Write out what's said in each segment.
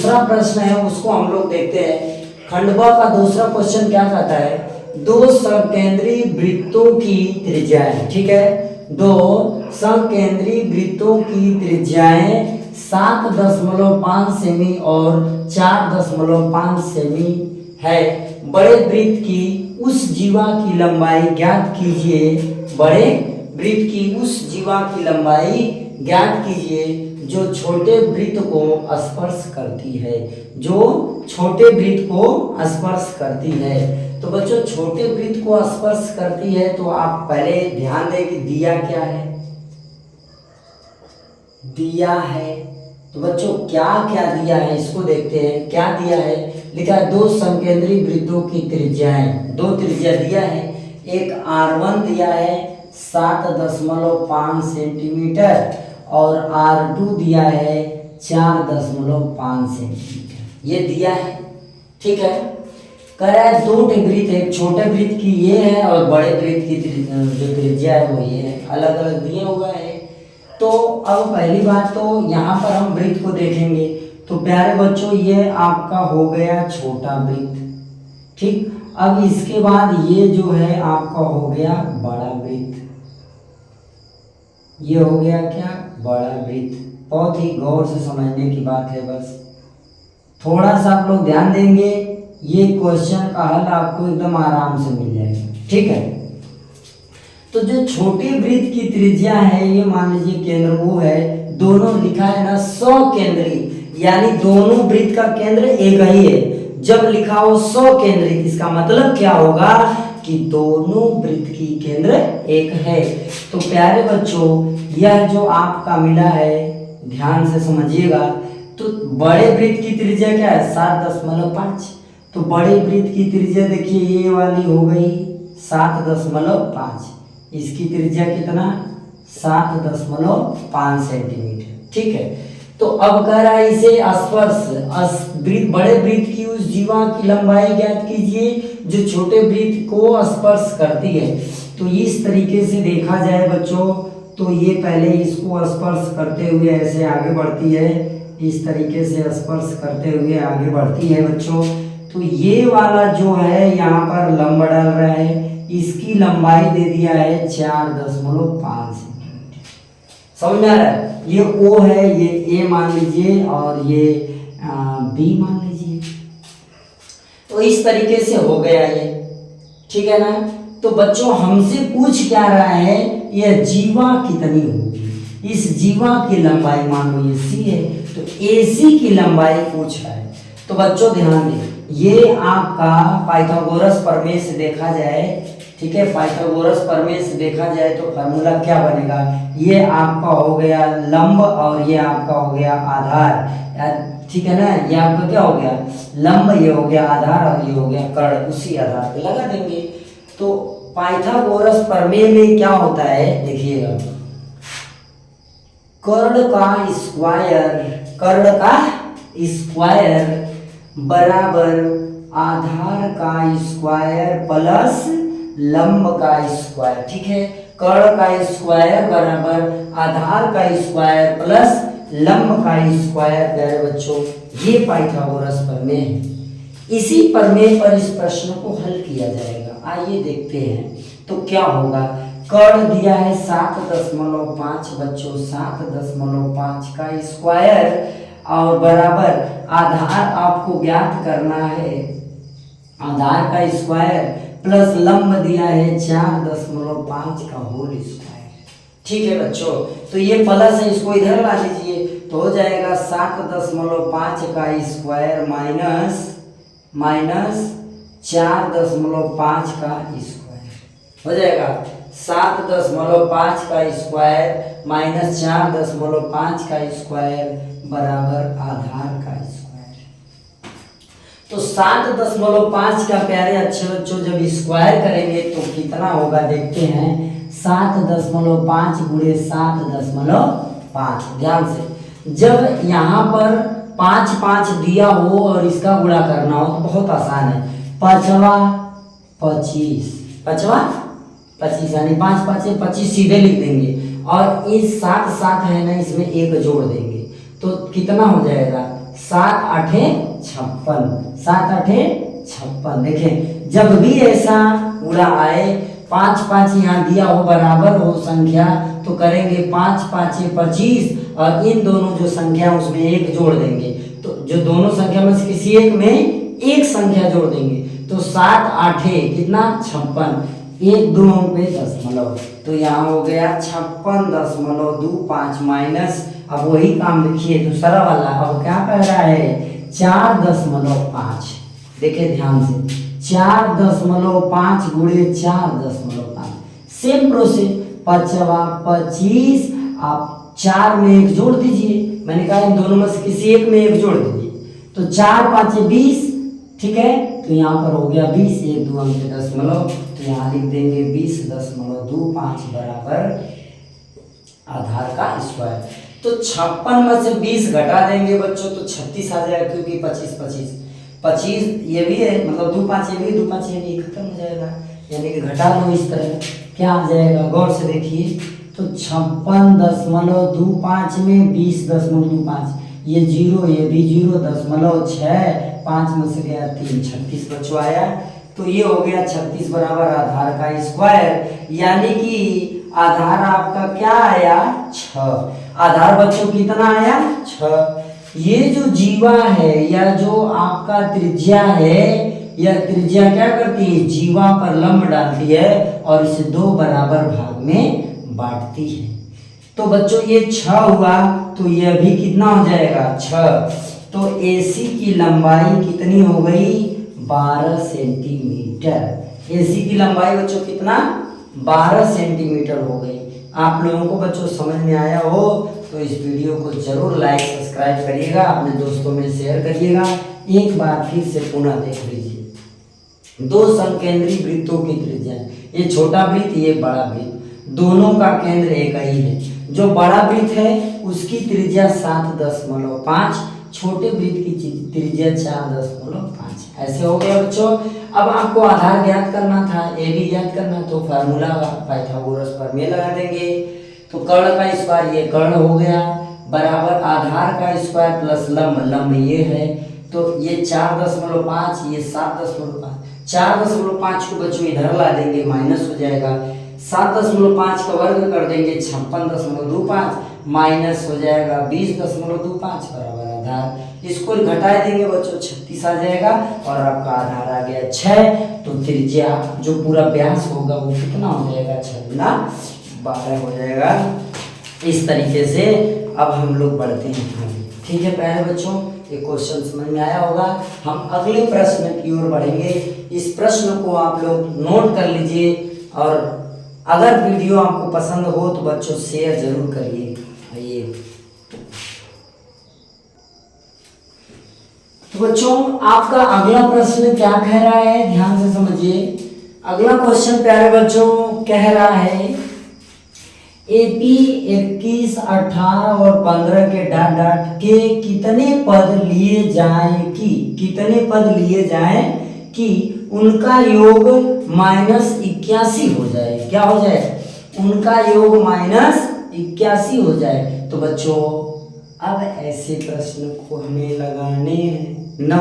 दूसरा प्रश्न है उसको हम लोग देखते हैं। खंडवा का दूसरा क्वेश्चन क्या कहता है, दो समकेंद्री वृत्तों की त्रिज्याएं, ठीक है, दो समकेंद्री वृत्तों की त्रिज्याएं 7.5 सेमी और 4.5 सेमी है। बड़े वृत्त की उस जीवा की लंबाई ज्ञात कीजिए। बड़े वृत्त की उस जीवा की लंबाई ज्ञात कीजिए जो छोटे वृत्त को स्पर्श करती है, जो छोटे वृत्त को स्पर्श करती है। तो बच्चों छोटे वृत्त को स्पर्श करती है तो आप पहले ध्यान दें कि दिया क्या है, दिया है। तो बच्चों क्या क्या दिया है इसको देखते हैं। क्या दिया है, लिखा है दो समकेंद्री वृत्तों की त्रिज्याएं, दो त्रिज्या दिया है। एक R1 दिया है 7.5 सेंटीमीटर और R2 दिया है 4.5 सेंटीमीटर, ये दिया है, ठीक है। कह रहा है दो वृत्त, एक छोटे वृत्त की ये है और बड़े वृत्त की जो त्रिज्या है वो ये है, अलग अलग दिए हुआ है। तो अब पहली बात तो यहाँ पर हम वृत्त को देखेंगे। तो प्यारे बच्चों ये आपका हो गया छोटा वृत्त, ठीक। अब इसके बाद ये जो है आपका हो गया बड़ा वृत्त, ये हो गया क्या, बड़ा वृत्त। बहुत ही गौर से समझने की बात है, बस थोड़ा सा आप लोग ध्यान देंगे ये क्वेश्चन का हल आपको एकदम आराम से मिल जाएगा, ठीक है। तो जो छोटे वृत्त की त्रिज्या है ये मान लीजिए केंद्र वो है, दोनों लिखा है ना सकेंद्री, यानी दोनों वृत्त का केंद्र एक ही है। जब लिखा हो सकेंद्री इसका मतलब क्या होगा कि दोनों वृत्त की केंद्र एक है। तो प्यारे बच्चों यह जो आपका मिला है ध्यान से समझिएगा। तो बड़े वृत्त की त्रिज्या क्या है 7.5, तो बड़े वृत्त की त्रिज्या देखिए ये वाली हो गई 7.5, इसकी त्रिज्या कितना 7.5 सेंटीमीटर, ठीक है। तो अब कह रहा है इसे स्पर्श बड़े वृत्त की उस जीवा की लंबाई ज्ञात कीजिए जो छोटे वृत्त को स्पर्श करती है। तो इस तरीके से देखा जाए बच्चों तो ये पहले इसको स्पर्श करते हुए ऐसे आगे बढ़ती है, इस तरीके से स्पर्श करते हुए आगे बढ़ती है बच्चों। तो ये वाला जो है यहाँ पर लंब डाल रहा है, इसकी लंबाई दे दिया है 4.5 सेंटीमीटर, समझ में आ रहा है। ये O है, ये A मान लीजिए और ये B मान लीजिए। तो इस तरीके से हो गया ये, ठीक है ना। तो बच्चों हमसे पूछ क्या रहा है, यह जीवा कितनी होगी, इस जीवा की लंबाई मान लो ये C है, तो AC की लंबाई पूछ रहा है। तो बच्चों ध्यान दें ये आपका पाइथागोरस प्रमेय से देखा जाए, ठीक है, पाइथागोरस प्रमेय से देखा जाए तो फार्मूला क्या बनेगा, ये आपका हो गया लंब और ये आपका हो गया आधार, ठीक है ना। ये आपका क्या हो गया लंब, ये हो गया आधार और ये हो गया कर्ण, उसी आधार पे लगा देंगे। तो पाइथागोरस प्रमेय में क्या होता है देखिएगा, कर्ण का स्क्वायर बराबर आधार का स्क्वायर प्लस लंब का स्क्वायर, ठीक है। कर्ण का स्क्वायर बराबर आधार का स्क्वायर प्लस लंब का स्क्वायर। प्यारे बच्चों ये पाइथागोरस प्रमेय है। इसी प्रमेय पर इस प्रश्न को हल किया जाएगा। आइए देखते हैं तो क्या होगा। कर्ण दिया है 7.5 बच्चों, 7.5 का स्क्वायर और बराबर आधार आपको ज्ञात करना है, आधार का स्क्वायर प्लस लंब दिया है 4.5 का होल स्क्वायर, ठीक है बच्चों। तो ये प्लस है, इसको इधर ला लीजिए तो हो जाएगा 7.5 का स्क्वायर माइनस 4.5 का स्क्वायर हो जाएगा। 7.5 का स्क्वायर माइनस 4.5 का स्क्वायर बराबर आधार का स्क्वायर। तो 7.5 का प्यारे अच्छे बच्चों जब स्क्वायर करेंगे तो कितना होगा देखते हैं। 7.5 गुणे 7.5, ध्यान से जब यहाँ पर 5 दिया हो और इसका गुणा करना हो तो बहुत आसान है। 25 यानी 5 25 सीधे लिख देंगे और इस 7 है ना इसमें एक जोड़ देंगे तो कितना हो जाएगा 7 आठे 56, 7 आठे 56। देखें जब भी ऐसा उड़ा आए 5 5 यहाँ दिया हो बराबर हो संख्या तो करेंगे 5 5 25 और इन दोनों जो संख्या उसमें एक जोड़ देंगे। तो जो दोनों संख्या में से किसी एक में एक संख्या जोड़ देंगे तो 7 आठे कितना 56, 1 2 पे दशमलव, तो यहाँ हो गया 56.25 माइनस, अब वही काम लिखिए दूसरा वाला। अब क्या कह रहा है 4.5, देखिए ध्यान से 4.5 गुणे 4.5, सेम प्रोसेस 25 आप 4 में एक जोड़ दीजिए, मैंने कहा इन दोनों में से किसी एक में एक जोड़ दीजिए तो 4 5 20, ठीक है। तो यहाँ पर हो गया 20, 1 2 पे दशमलव, तो यहाँ लिख देंगे 20.25 बराबर आधार का स्क्वायर। तो 56 में से 20 घटा देंगे बच्चों तो 36 आ जाएगा, क्योंकि 25 25 25 ये भी है, मतलब 2 5 ये भी 2 5 ये भी खत्म हो जाएगा, यानी कि घटा लो इस तरह, क्या आ जाएगा गौर से देखिए। तो 56.25 में 20.25, ये 0 ये भी 0.6, 5 में से गया 3, 36 बच्चों आया। तो ये हो गया 36 बराबर आधार का स्क्वायर, यानी कि आधार आपका क्या आया 6। आधार बच्चों कितना आया 6। ये जो जीवा है या जो आपका त्रिज्या है, यह त्रिज्या क्या करती है जीवा पर लंब डालती है और इसे 2 बराबर भाग में बांटती है। तो बच्चों ये 6 हुआ तो यह भी कितना हो जाएगा 6। तो AC की लंबाई कितनी हो गई 12 सेंटीमीटर। AC की लंबाई बच्चों कितना 12 सेंटीमीटर हो गई। आप लोगों को बच्चों समझ में आया हो तो इस वीडियो को जरूर लाइक सब्सक्राइब करिएगा, अपने दोस्तों में शेयर करिएगा। एक बार फिर से पुनः देख लीजिए, 2 समकेंद्री वृत्तों की त्रिज्या, ये छोटा वृत्त ये बड़ा वृत्त, दोनों का केंद्र एक ही है। जो बड़ा वृत्त है उसकी त्रिज्या 7.5, छोटे वृत्त की त्रिज्या 4.5। ऐसे हो गया बच्चों। अब आपको आधार ज्ञात करना था, ए भी ज्ञात करना, तो फार्मूला पाइथागोरस प्रमेय लगा देंगे। तो कर्ण का स्क्वायर ये कर्ण हो गया बराबर आधार का स्क्वायर प्लस लंब, लंब ये है तो ये 4.5 ये 7.5, 4.5 को बच्चों इधर ला देंगे माइनस हो जाएगा, 7.5 का वर्ग कर देंगे 56.25 माइनस हो जाएगा 20.25 बराबर आधार। इसको घटा देंगे बच्चों 36 आ जाएगा और आपका आधार आ गया 6। तो त्रिज्या जो पूरा व्यास होगा वो कितना हो जाएगा 6 गुना 12 हो जाएगा। इस तरीके से अब हम लोग बढ़ते हैं आगे, ठीक है प्यारे बच्चों। ये क्वेश्चन समझ में आया होगा। हम अगले प्रश्न की ओर बढ़ेंगे। इस प्रश्न को आप लोग नोट कर लीजिए और अगर वीडियो आपको पसंद हो तो बच्चों शेयर जरूर करिए। आइए तो बच्चों आपका अगला प्रश्न क्या कह रहा है, ध्यान से समझिए। अगला क्वेश्चन प्यारे बच्चों कह रहा है AP 21, 18 और 15 के डॉट डॉट के कितने पद लिए जाएं कि उनका योग -81 हो जाए। क्या हो जाए उनका योग -81 हो जाए। तो बच्चों अब ऐसे प्रश्न को हमें लगाने हैं ना,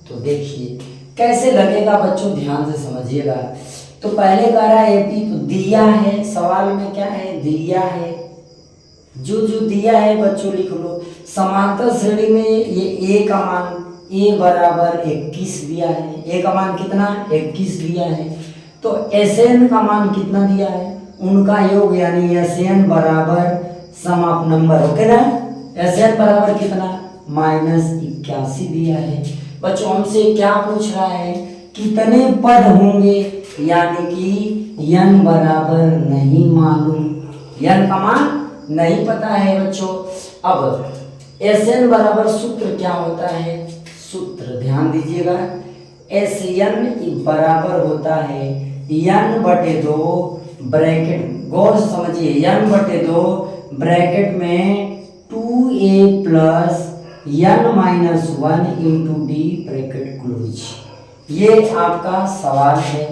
तो देखिए कैसे लगेगा बच्चों, ध्यान से समझिएगा। तो पहले कह रहा है AP तो दिया है, सवाल में क्या है दिया है, जो दिया है बच्चों लिख लो। समांतर श्रेणी में ये A का मान A बराबर 21 दिया है, A का मान कितना 21 दिया है। तो SN का मान कितना दिया है, उनका योग यानी SN बराबर सम ऑफ नंबर, ओके ना। SN बराबर कितना -81 दिया है। बच्चों हमसे क्या पूछ रहा है कितने पद होंगे, यानी कि n बराबर नहीं मालूम, n का मान नहीं पता है बच्चों। अब SN बराबर सूत्र क्या होता है, सूत्र ध्यान दीजिएगा, SN बराबर होता है n/2 ब्रैकेट, गौर समझिए n/2 ब्रैकेट में 2a plus n-1 into d bracket close. ये आपका सवाल है,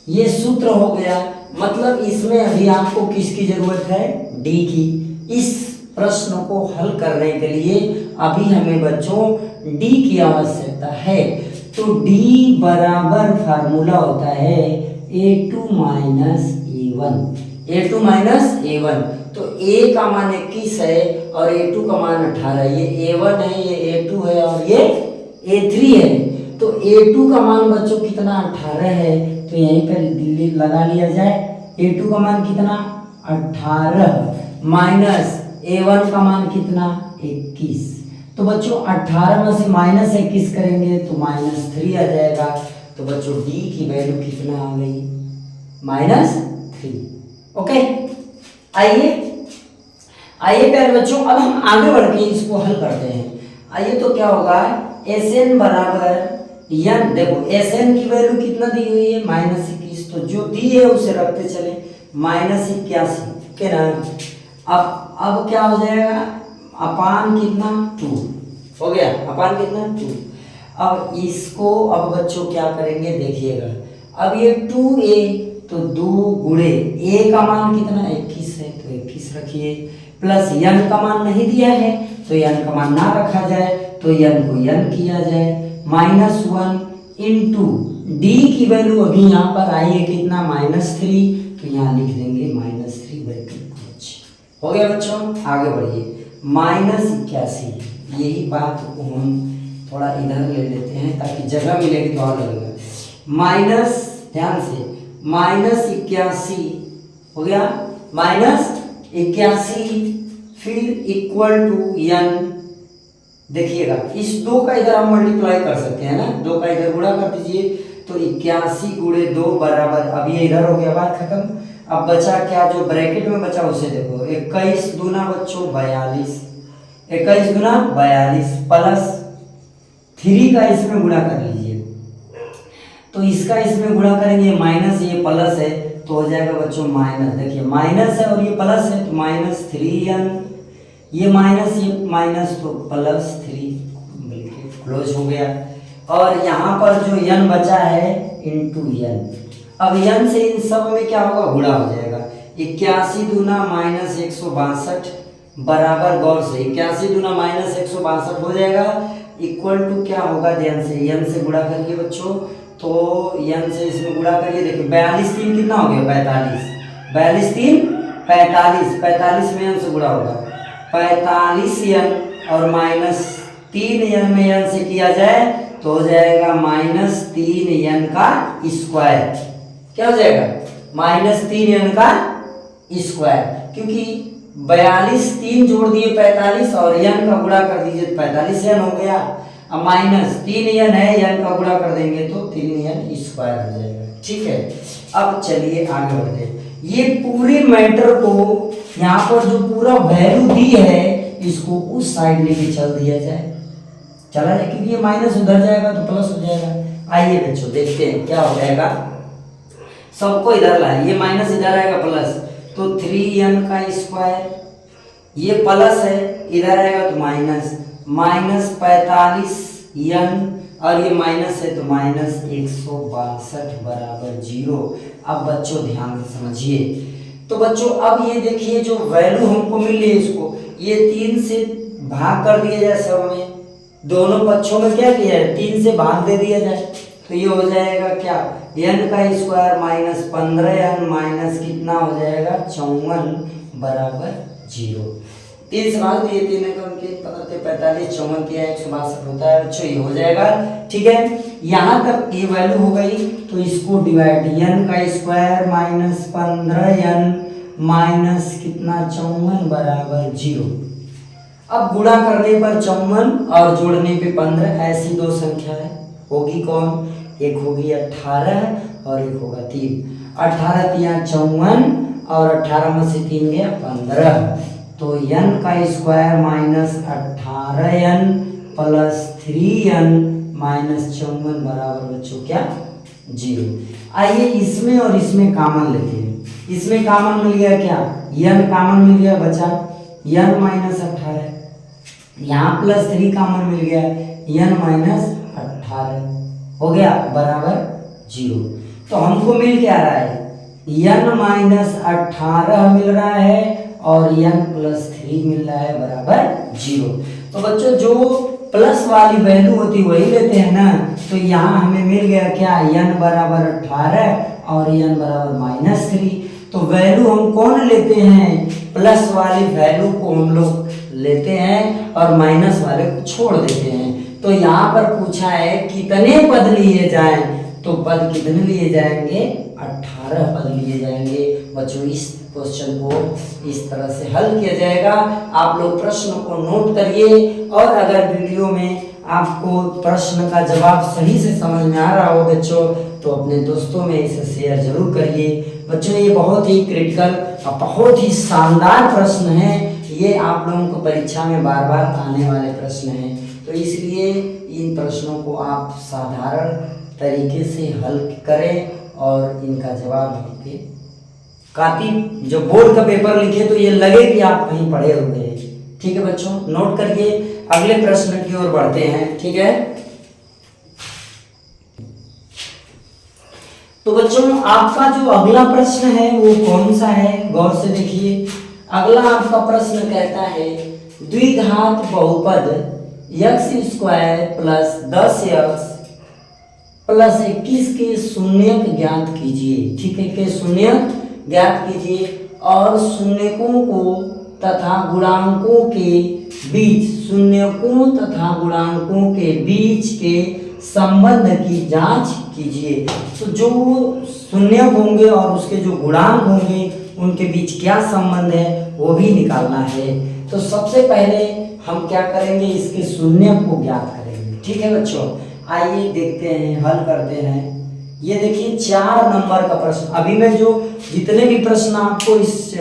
ये सूत्र हो गया। मतलब इसमें अभी आपको किसकी जरूरत है, d की। इस प्रश्न को हल करने के लिए अभी हमें बच्चों डी की आवश्यकता है। तो डी बराबर फार्मूला होता है a2 minus a1, a2 minus a1। तो a का मान 21 है और a2 का मान 18। ये a1 है, ये a2 है और ये a3 है। तो a2 का मान बच्चों कितना 18 है, तो यहीं पर लगा लिया जाए। a2 का मान कितना 18 माइनस a1 का मान कितना 21। तो बच्चों 18 में से माइनस 21 करेंगे तो -3 आ जाएगा। तो बच्चों डी की वैल्यू कितना आ गई -3। ओके, आइए प्यारे बच्चों अब हम आगे बढ़ के इसको हल करते हैं। आइए तो क्या होगा Sn बराबर n, देखो Sn की वैल्यू कितना दी हुई है -21, तो जो दी है उसे रखते चले -81 के ना। अब क्या हो जाएगा अपान कितना 2 हो गया, अपान कितना 2। अब इसको अब बच्चों क्या करेंगे देखिएगा, अब ये 2a तो 2 गुणे a का मान कितना 21 है तो 21 रखिए, प्लस n का मान नहीं दिया है तो n का मान ना रखा जाए, तो n को n किया जाए -1 इंटू डी की वैल्यू अभी यहाँ पर आई है कितना -3, तो यहाँ लिख देंगे -3/2। हो गया बच्चों, आगे बढ़िए -81। यही बात को हम थोड़ा इधर ले लेते हैं ताकि जगह मिलेगी तो और लगेगा। माइनस, ध्यान से -81 हो गया -81, फिर इक्वल टू n। देखिएगा इस 2 का इधर हम मल्टीप्लाई कर सकते हैं ना, 2 का इधर गुणा कर दीजिए तो 81 गुणे 2 बराबर, अब ये इधर हो गया बात खत्म। अब बचा क्या, जो ब्रैकेट में बचा उसे देखो, 21 दूना बच्चों 42, 21 दूना 42 प्लस 3 का इसमें गुणा कर लीजिए, तो इसका इसमें गुणा करेंगे माइनस, ये प्लस है तो हो जाएगा बच्चों माइनस। देखिए माइनस है और ये प्लस है तो -3n, ये माइनस तो +3, क्लोज हो गया। और यहाँ पर जो n बचा है इंटू n, अब n से इन सब में क्या होगा गुणा हो जाएगा। 81 दूना -162 बराबर, गौर से 81 दूना -162 हो जाएगा, इक्वल टू क्या होगा, ध्यान से n से गुणा करिए बच्चों, तो n से इसमें गुणा करिए। देखिए 42 3 कितना हो गया 45, 42 3 45, 45 में n से गुणा होगा 45n और -3n में n से किया जाए तो हो जाएगा -3n का स्क्वायर। क्या हो जाएगा -3n का स्क्वायर, क्योंकि 42 3 जोड़ दिए 45 और n का गुणा कर दीजिए तो 45n हो गया। अब -3n है, n का गुणा कर देंगे तो 3n स्क्वायर हो जाएगा। ठीक है, अब चलिए आगे बढ़ते हैं। ये पूरे मैटर को यहाँ पर जो पूरा वैल्यू दी है इसको उस साइड लेके चल दिया जाए, चला जाए, क्योंकि ये माइनस उधर जाएगा तो प्लस हो जाएगा। आइए बच्चों देखते हैं क्या हो जाएगा, सबको इधर लाए, ये माइनस इधर आएगा प्लस, तो 3n का स्क्वायर, ये प्लस है इधर आएगा तो -45n और ये माइनस है तो -162 बराबर 0। अब बच्चों ध्यान से समझिए, तो बच्चों अब ये देखिए जो वैल्यू हमको मिल रही है इसको ये 3 से भाग कर दिया जाए, सब में दोनों पक्षों में क्या किया है 3 से भाग दे दिया जाए, तो ये हो जाएगा क्या n का स्क्वायर -15n माइनस कितना हो जाएगा 54 बराबर 0। 3 से भाग दिए, 3 का उनके 45 54 किया 162 होता है बच्चों, ये हो जाएगा। ठीक है, यहाँ तक ये वैल्यू हो गई, तो इसको डिवाइड n का स्क्वायर -15n माइनस कितना 54 बराबर 0। अब गुणा करने पर 54 और जोड़ने पे 15, ऐसी दो संख्या है, होगी कौन, एक होगी 18 और एक होगा 3। 18 3 54 और 18 में से 3 गया 15, तो n का square -18n plus 3n minus 54 बराबर बच्चों क्या 0। आइए इसमें और इसमें कॉमन लेते हैं, इसमें कॉमन मिल गया क्या n कॉमन मिल गया, बचा n -18, यहाँ +3 कॉमन मिल गया n -18 हो गया बराबर 0। तो हमको मिल क्या रहा है n -18 मिल रहा है और n+3 मिल रहा है बराबर 0। तो बच्चों जो प्लस वाली वैल्यू होती है वही लेते हैं ना, तो यहाँ हमें मिल गया क्या, n बराबर 18 और n बराबर -3। तो वैल्यू हम कौन लेते हैं, प्लस वाली वैल्यू को हम लोग लेते हैं और माइनस वाले को छोड़ देते हैं। तो यहाँ पर पूछा है कितने पद लिए जाएं, तो पद कितने लिए जाएंगे, 18 पद लिए जाएंगे। बच्चों इस क्वेश्चन को इस तरह से हल किया जाएगा। आप लोग प्रश्न को नोट करिए और अगर वीडियो में आपको प्रश्न का जवाब सही से समझ में आ रहा हो बच्चों, तो अपने दोस्तों में इसे शेयर जरूर करिए। बच्चों ये बहुत ही क्रिटिकल और बहुत ही शानदार प्रश्न है, ये आप लोगों को परीक्षा में बार बार आने वाले प्रश्न हैं। तो इसलिए इन प्रश्नों को आप साधारण तरीके से हल करें और इनका जवाब लिखे। काफी जो बोर्ड का पेपर लिखे तो ये लगे कि आप कहीं पढ़े हुए हैं। ठीक है बच्चों, नोट करिए। अगले प्रश्न की ओर बढ़ते हैं। ठीक है, तो बच्चों आपका जो अगला प्रश्न है वो कौन सा है, गौर से देखिए। अगला आपका प्रश्न कहता है द्विघात बहुपद x² + 10x + 21 के शून्यक ज्ञात कीजिए। ठीक है, के शून्यक ज्ञात कीजिए और शून्यकों को तथा गुणांकों के बीच, शून्यकों तथा गुणांकों के बीच के संबंध की जांच कीजिए। तो जो शून्यक होंगे और उसके जो गुणांक होंगे उनके बीच क्या संबंध है वो भी निकालना है। तो सबसे पहले हम क्या करेंगे, इसके शून्यक को ज्ञात करेंगे। ठीक है बच्चों, आइए देखते हैं, हल करते हैं। ये देखिए 4 नंबर का प्रश्न। अभी मैं जो जितने भी प्रश्न आपको इस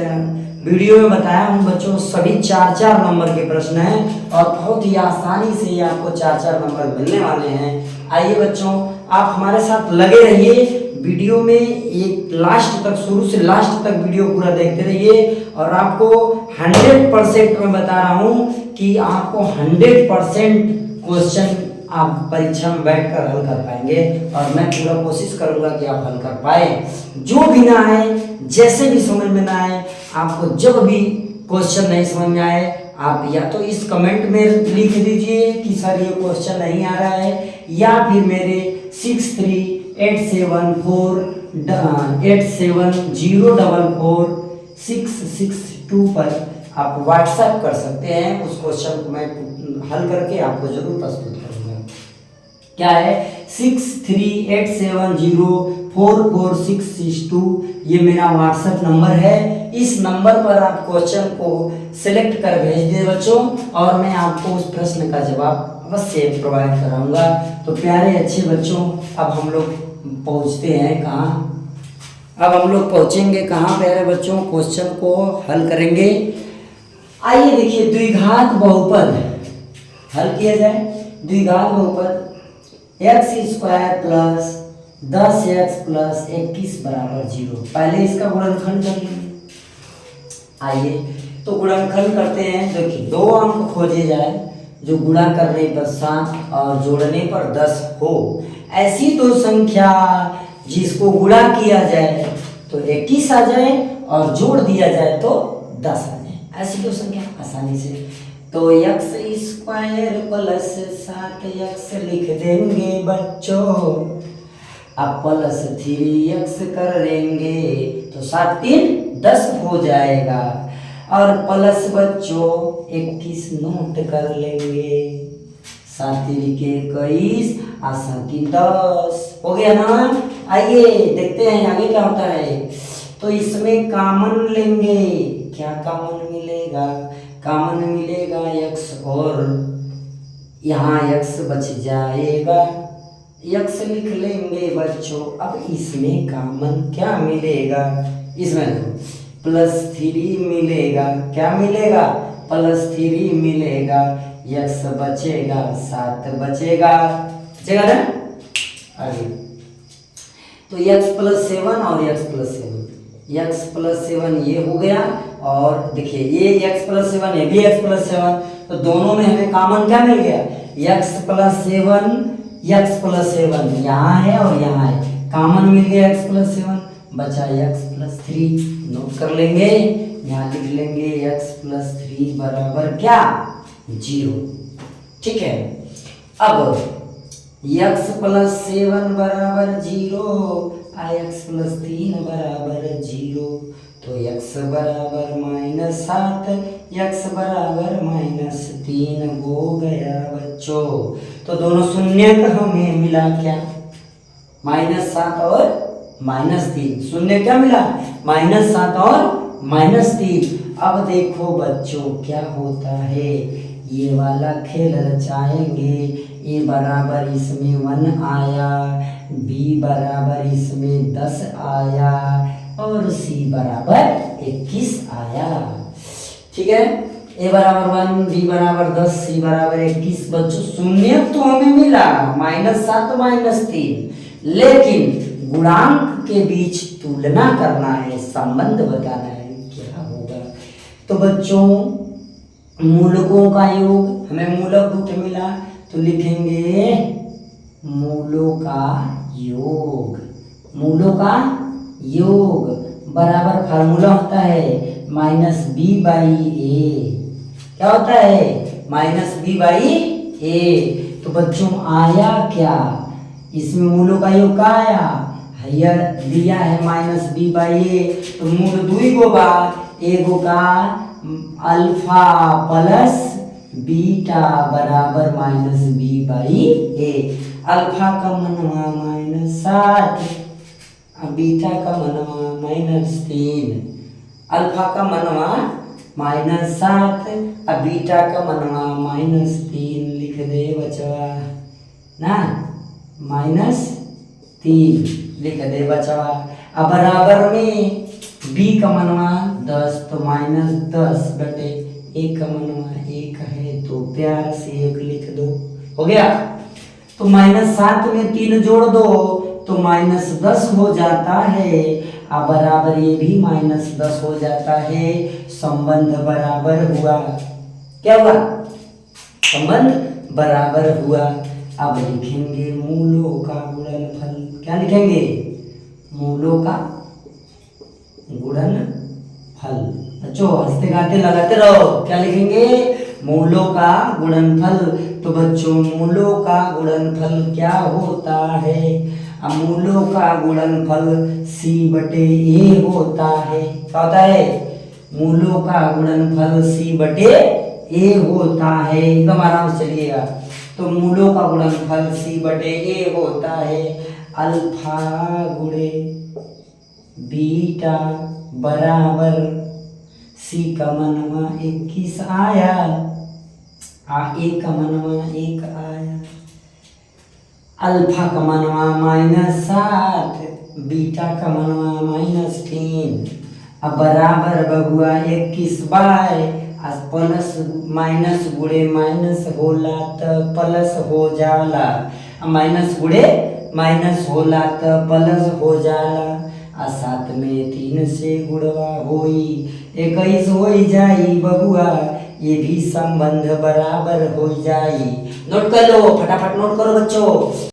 वीडियो में बताया हूँ बच्चों, सभी 4-4 नंबर के प्रश्न हैं और बहुत ही आसानी से ये आपको 4-4 नंबर मिलने वाले हैं। आइए बच्चों, आप हमारे साथ लगे रहिए वीडियो में, एक लास्ट तक, शुरू से लास्ट तक वीडियो पूरा देखते रहिए और आपको 100% मैं बता रहा हूँ कि आपको 100% क्वेश्चन आप परीक्षा में बैठकर हल कर पाएंगे और मैं पूरा कोशिश करूंगा कि आप हल कर पाए। जो भी ना आए, जैसे भी समझ में ना आए, आपको जब भी क्वेश्चन नहीं समझ में आए, आप या तो इस कमेंट में लिख दीजिए कि सर ये क्वेश्चन नहीं आ रहा है, या फिर मेरे 6387044662 पर आप व्हाट्सएप कर सकते हैं। उस क्वेश्चन को मैं हल करके आपको जरूर प्रस्तुत करूंगा। क्या है, 6387044662, ये मेरा व्हाट्सएप नंबर है। इस नंबर पर आप क्वेश्चन को सिलेक्ट कर भेज दे बच्चों और मैं आपको उस प्रश्न का जवाब अवश्य प्रोवाइड कराऊंगा। तो प्यारे अच्छे बच्चों, अब हम लोग पहुंचते हैं कहाँ, अब हम लोग पहुंचेंगे कहाँ प्यारे बच्चों, क्वेश्चन को हल करेंगे। आइए देखिए, द्विघात बहुपद हल किया जाए। द्विघात बहुपद x² + 10x + 21 = 0। पहले इसका गुणनखंड कर लेंगे। आइए तो गुणनखंड करते हैं। देखिए 2 अंक खोजे जाए जो गुणा करने पर 7 और जोड़ने पर 10 हो। ऐसी दो संख्या जिसको गुणा किया जाए तो 21 आ जाए और जोड़ दिया जाए तो 10 आ जाए। ऐसी दो संख्या आसानी से, तो x² + 7x लिख देंगे बच्चों, अब +3x कर लेंगे तो 7 3 10 हो जाएगा और प्लस बच्चों 21 नोट कर लेंगे। 7 3 के 21 और 7 3 10 हो गया ना। आइए देखते हैं आगे क्या होता है। तो इसमें कॉमन लेंगे, क्या कॉमन मिलेगा, कॉमन मिलेगा x और यहाँ x बच जाएगा, x लिख लेंगे बच्चों। अब इसमें कॉमन क्या मिलेगा, इसमें +3 मिलेगा, क्या मिलेगा, +3 मिलेगा, x बचेगा 7 बचेगा ना। आगे तो x + 7 और x + 7, x + 7 ये हो गया और देखिए ये x + 7 ये भी x + 7, तो दोनों में हमें कॉमन क्या मिल गया, x + 7 यहाँ है और यहाँ है, कॉमन मिल गया x + 7 बचा x+3, नोट कर लेंगे, यहाँ लिख लेंगे x+3 बराबर क्या 0। ठीक है, अब x+7 बराबर 0, x+3 बराबर 0, तो x बराबर -7, x बराबर -3 हो गया बच्चों। तो दोनों शून्य का हमें मिला क्या, -7 और -3, शून्य क्या मिला, -7 और -3। अब देखो बच्चों क्या होता है, ये वाला खेल रचाएंगे, a बराबर इसमें 1 आया, b बराबर इसमें 10 आया और c बराबर 21 आया। ठीक है, a बराबर 1, b बराबर 10, c बराबर 21। बच्चों शून्य तो हमें मिला, -7 -3, लेकिन गुणांक के बीच तुलना करना है, संबंध बताना है, क्या होगा। तो बच्चों मूलकों का योग, हमें मूलक मिला तो लिखेंगे मूलों का योग, मूलों का योग बराबर फार्मूला होता है -b/a। क्या होता है, -b/a। तो बच्चों आया क्या, इसमें मूलों का योग क्या आया, यह दिया है -b/a, तो मूल दुई गो बा, एगो का अल्फा प्लस बीटा बराबर -b/a। अल्फा का मनवा -7, बीटा का मनवा -3, अल्फा का मनवा -7, बीटा का मनवा -3 लिख दे बचवा ना, -3 लिख दे बचवा। अब बराबर में b का मनवा 10, तो -10 बटे 1 का मनवा 1 है, तो प्यार से 1 लिख दो, हो गया। तो -7 में 3 जोड़ दो तो -10 हो जाता है, अब बराबर ये भी -10 हो जाता है, संबंध बराबर हुआ। क्या हुआ, संबंध बराबर हुआ। अब लिखेंगे मूलों का गुणनफल, क्या लिखेंगे, मूलों का गुणनफल। बच्चों हंसते गाते लगाते रहो, क्या लिखेंगे, मूलों का गुणनफल। तो बच्चों मूलों का गुणनफल क्या होता है, मूलों का गुणनफल c/a होता है। क्या होता है, मूलों का गुणनफल c/a होता है, एकदम आराम से चलिएगा। तो मूलों का गुणनफल c/a होता है, अल्फा गुणे बीटा बराबर c का मनवा 21 आया, a का मनवा 1 आया, अल्फा का मनवा -7, बीटा का मनवा -3, अब बराबर बबुआ 21 बाय प्लस माइनस गुड़े माइनस होला त प्लस हो जाला, माइनस गुड़े माइनस होला त प्लस हो जाला, आ साथ में 3 से गुणवा होई 21 हो जाई बबुआ, ये भी संबंध बराबर हो जाई। नोट कर लो, फटाफट नोट करो बच्चों।